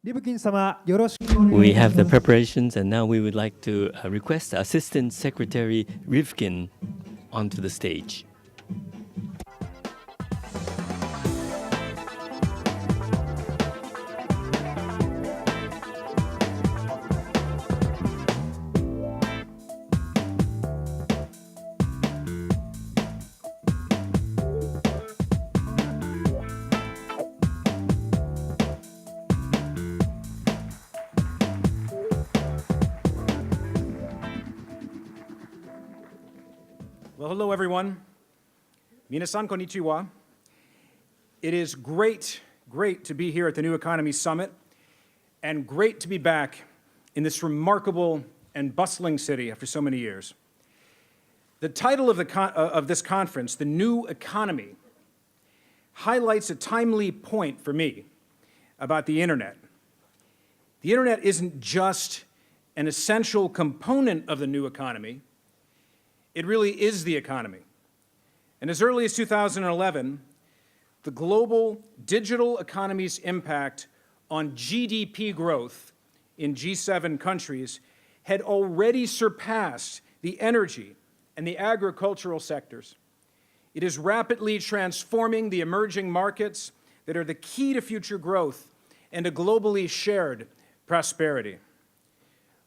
Rivkin様、よろしくお願い We いた have し the ます。 preparations, and now we would like to request Assistant Secretary Rivkin onto the stage. Well, hello, everyone. Minasan konnichiwa. It is great to be here at the New Economy Summit, and great to be back in this remarkable and bustling city after so many years. The title of this conference, The New Economy, highlights a timely point for me about the internet. The internet isn't just an essential component of the new economy. It really is the economy. And as early as 2011, the global digital economy's impact on GDP growth in G7 countries had already surpassed the energy and the agricultural sectors. It is rapidly transforming the emerging markets that are the key to future growth and a globally shared prosperity.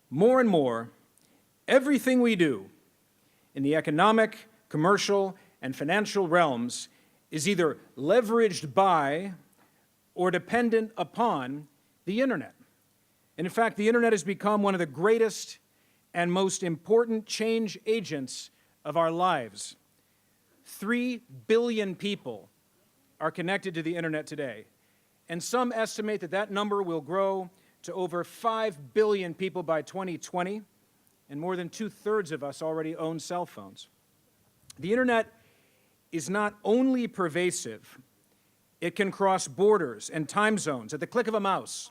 More and more, everything we do in the economic, commercial, and financial realms is either leveraged by or dependent upon the internet. And in fact, the internet has become one of the greatest and most important change agents of our lives. 3 billion people are connected to the internet today, and some estimate that that number will grow to over 5 billion people by 2020, and more than 2/3 of us already own cell phones. The internet is not only pervasive, it can cross borders and time zones at the click of a mouse.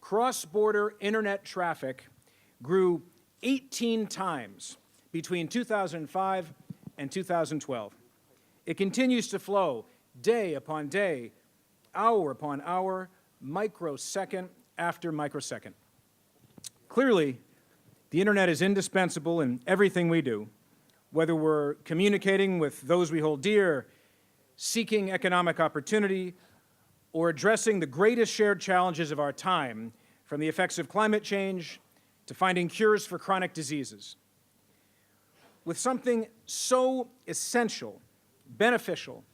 Cross-border internet traffic grew 18 times between 2005 and 2012. It continues to flow day upon day, hour upon hour, microsecond after microsecond. Clearly, the internet is indispensable in everything we do, whether we're communicating with those we hold dear, seeking economic opportunity, or addressing the greatest shared challenges of our time, from the effects of climate change to finding cures for chronic diseases. With something so essential, beneficial,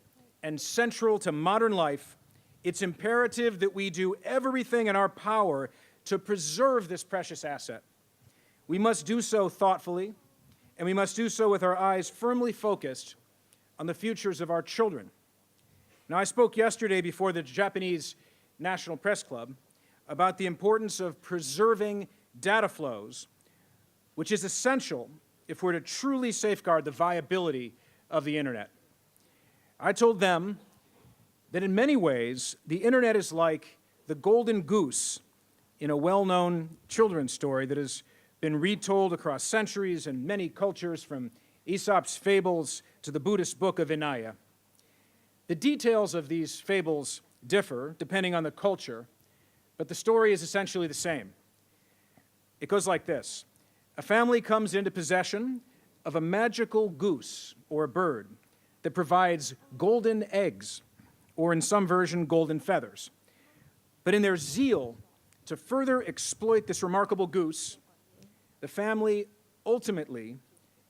and central to modern life, it's imperative that we do everything in our power to preserve this precious asset. We must do so thoughtfully, and we must do so with our eyes firmly focused on the futures of our children. Now, I spoke yesterday before the Japanese National Press Club about the importance of preserving data flows, which is essential if we're to truly safeguard the viability of the internet. I told them that in many ways, the internet is like the golden goose in a well-known children's story that has been retold across centuries and many cultures, from Aesop's fables to the Buddhist book of Vinaya. The details of these fables differ depending on the culture, but the story is essentially the same. It goes like this. A family comes into possession of a magical goose or a bird that provides golden eggs, or in some version, golden feathers. But in their zeal to further exploit this remarkable goose, the family ultimately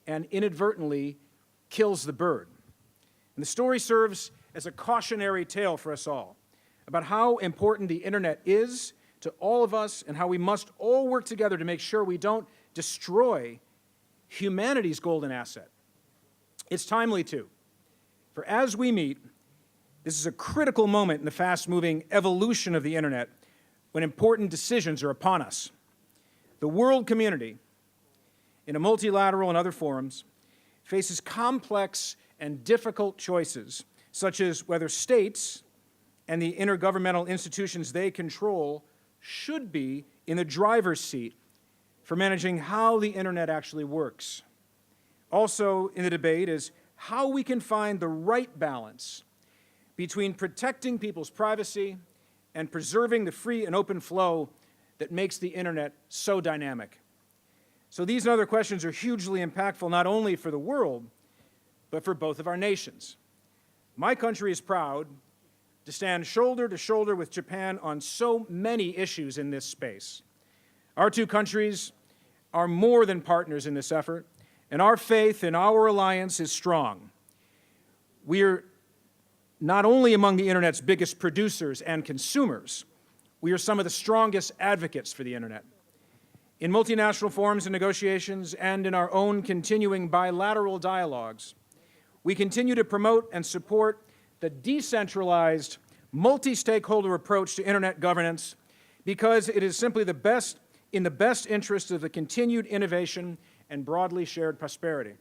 and inadvertently kills the bird. And the story serves as a cautionary tale for us all about how important the internet is to all of us and how we must all work together to make sure we don't destroy humanity's golden asset. It's timely, too, for as we meet, this is a critical moment in the fast-moving evolution of the internet when important decisions are upon us. The world community, in a multilateral and other forums, faces complex and difficult choices, such as whether states and the intergovernmental institutions they control should be in the driver's seat for managing how the internet actually works. Also in the debate is how we can find the right balance between protecting people's privacy and preserving the free and open flow that makes the internet so dynamic. So these and other questions are hugely impactful not only for the world, but for both of our nations. My country is proud to stand shoulder to shoulder with Japan on so many issues in this space. Our two countries are more than partners in this effort, and our faith in our alliance is strong. We are not only among the internet's biggest producers and consumers, we are some of the strongest advocates for the internet. In multinational forums and negotiations and in our own continuing bilateral dialogues, we continue to promote and support the decentralized, multi-stakeholder approach to internet governance because it is simply in the best interest of the continued innovation and broadly shared prosperity.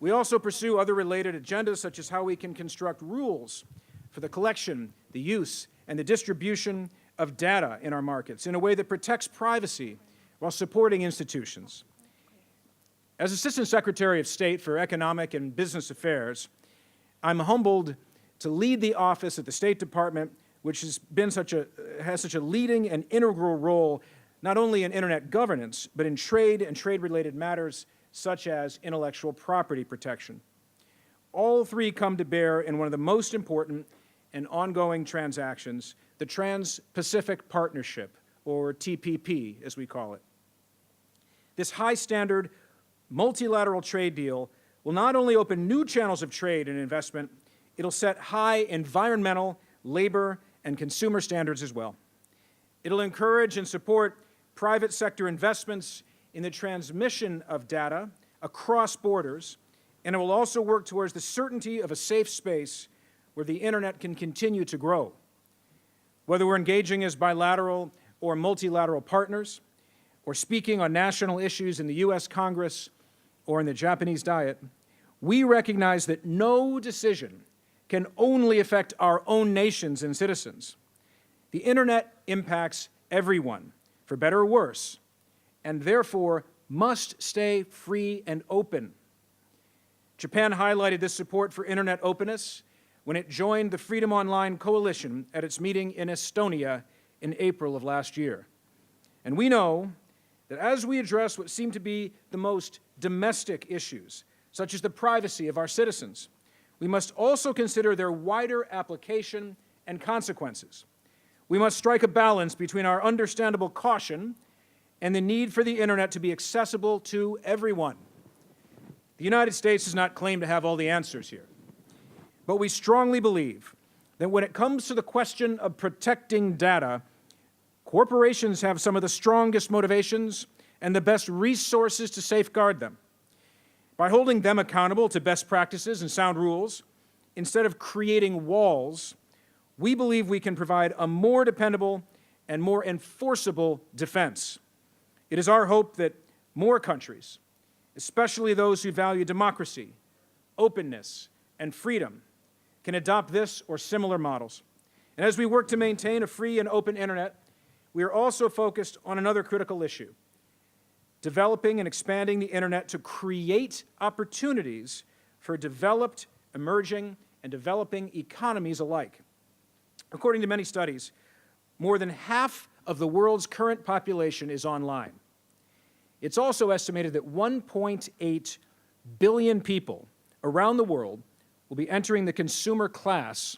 We also pursue other related agendas, such as how we can construct rules for the collection, the use, and the distribution of data in our markets in a way that protects privacy while supporting institutions. As Assistant Secretary of State for Economic and Business Affairs, I'm humbled to lead the office at the State Department, which has such a leading and integral role not only in internet governance, but in trade and trade-related matters such as intellectual property protection. All three come to bear in one of the most important and ongoing transactions, the Trans-Pacific Partnership, or TPP, as we call it. This high-standard, multilateral trade deal will not only open new channels of trade and investment, it'll set high environmental, labor, and consumer standards as well. It'll encourage and support private sector investments in the transmission of data across borders, and it will also work towards the certainty of a safe space where the internet can continue to grow. Whether we're engaging as bilateral or multilateral partners, or speaking on national issues in the U.S. Congress or in the Japanese Diet, we recognize that no decision can only affect our own nations and citizens. The internet impacts everyone, for better or worse, and therefore must stay free and open. Japan highlighted this support for internet openness when it joined the Freedom Online Coalition at its meeting in Estonia in April of last year. And we know that as we address what seem to be the most domestic issues, such as the privacy of our citizens, we must also consider their wider application and consequences. We must strike a balance between our understandable caution and the need for the internet to be accessible to everyone. The United States does not claim to have all the answers here, but we strongly believe that when it comes to the question of protecting data, corporations have some of the strongest motivations and the best resources to safeguard them. By holding them accountable to best practices and sound rules, instead of creating walls, we believe we can provide a more dependable and more enforceable defense. It is our hope that more countries, especially those who value democracy, openness, and freedom, can adopt this or similar models. And as we work to maintain a free and open internet, we are also focused on another critical issue: developing and expanding the internet to create opportunities for developed, emerging, and developing economies alike. According to many studies, more than half of the world's current population is online. It's also estimated that 1.8 billion people around the world will be entering the consumer class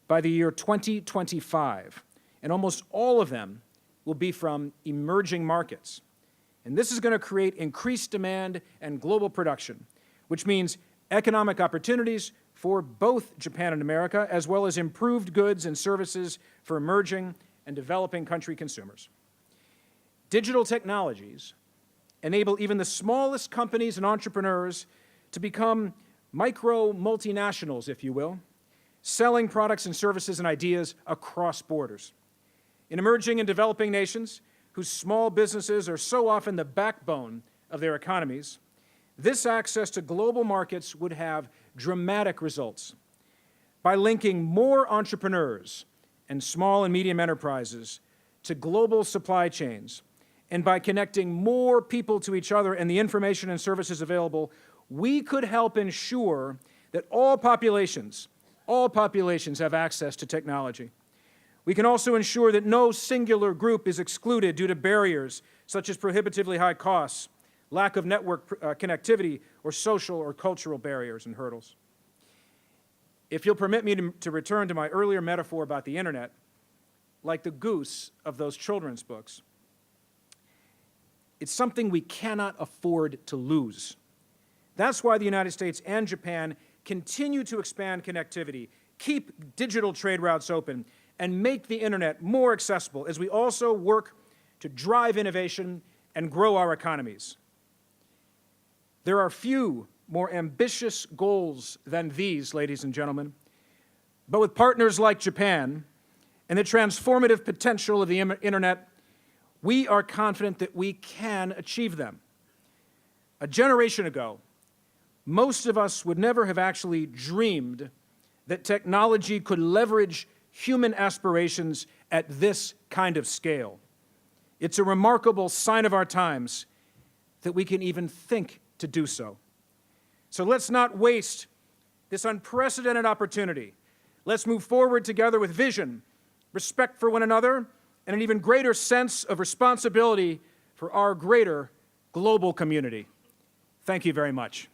by the year 2025, and almost all of them will be from emerging markets. And this is going to create increased demand and global production, which means economic opportunities for both Japan and America, as well as improved goods and services for emerging and developing country consumers. Digital technologies enable even the smallest companies and entrepreneurs to become micro multinationals, if you will, selling products and services and ideas across borders. In emerging and developing nations, whose small businesses are so often the backbone of their economies, this access to global markets would have dramatic results. By linking more entrepreneurs and small and medium enterprises to global supply chains, and by connecting more people to each other and the information and services available, we could help ensure that all populations have access to technology. We can also ensure that no singular group is excluded due to barriers such as prohibitively high costs, lack of network connectivity, or social or cultural barriers and hurdles. If you'll permit me to return to my earlier metaphor about the internet, like the goose of those children's books, it's something we cannot afford to lose. That's why the United States and Japan continue to expand connectivity, keep digital trade routes open, and make the internet more accessible as we also work to drive innovation and grow our economies. There are few more ambitious goals than these, ladies and gentlemen, but with partners like Japan and the transformative potential of the internet, we are confident that we can achieve them. A generation ago, most of us would never have actually dreamed that technology could leverage human aspirations at this kind of scale. It's a remarkable sign of our times that we can even think to do so. So let's not waste this unprecedented opportunity. Let's move forward together with vision, respect for one another, and an even greater sense of responsibility for our greater global community. Thank you very much.